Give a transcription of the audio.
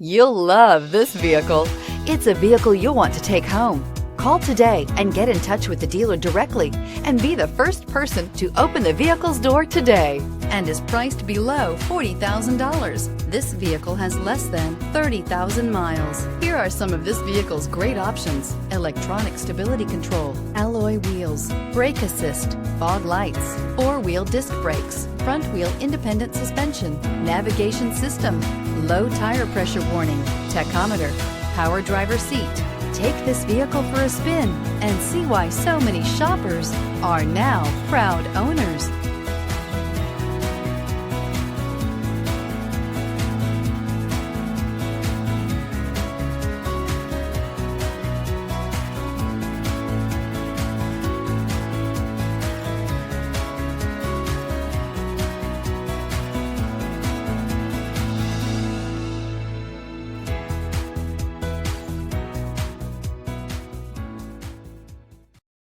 You'll love this vehicle. It's a vehicle you'll want to take home. Call today and get in touch with the dealer directly and be the first person to open the vehicle's door today, and is priced below $40,000. This vehicle has less than 30,000 miles. Here are some of this vehicle's great options: electronic stability control, alloy wheels, brake assist, fog lights, four-wheel disc brakes, front wheel independent suspension, navigation system, low tire pressure warning, tachometer, power driver seat. Take this vehicle for a spin and see why so many shoppers are now proud owners.